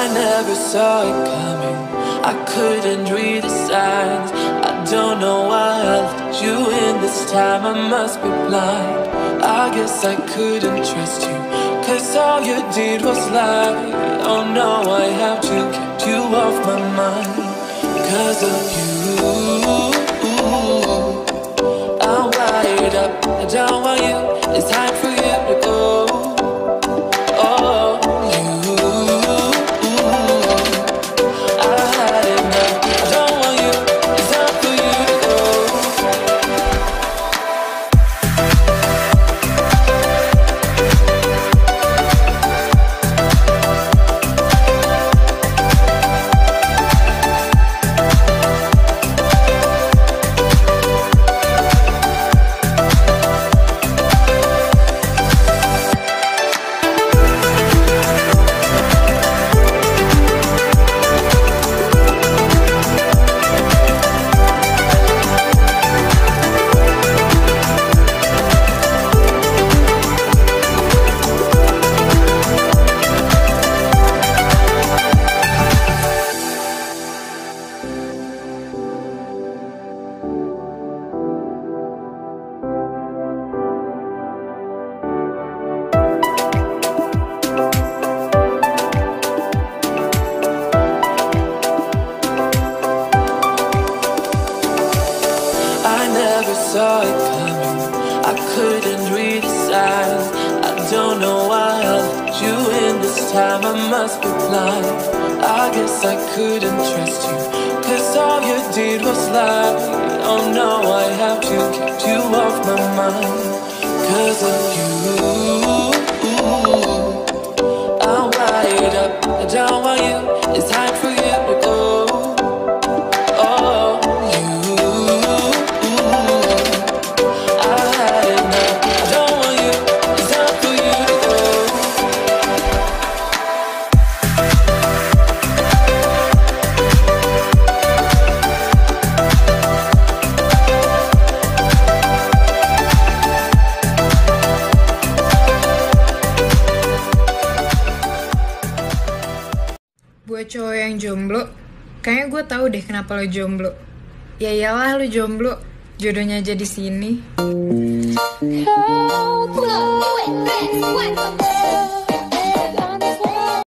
I never saw it coming, I couldn't read the signs. I don't know why I let you in this time, I must be blind. I guess I couldn't trust you, cause all you did was lie. Oh no, I have to keep you off my mind. Cause of you, I'm wired up, I don't want you, it's time for you to go. Saw it coming, I couldn't read the signs. I don't know why I let you in this time, I must be blind. I guess I couldn't trust you, cause all you did was lie. Oh no, I have to keep you off my mind. Cause of you, I'm wired up, I don't want you, it's time for you to go. Buat cowok yang jomblo, kayaknya gue tahu deh kenapa lo jomblo. Ya iyalah lo jomblo, jodohnya aja di sini.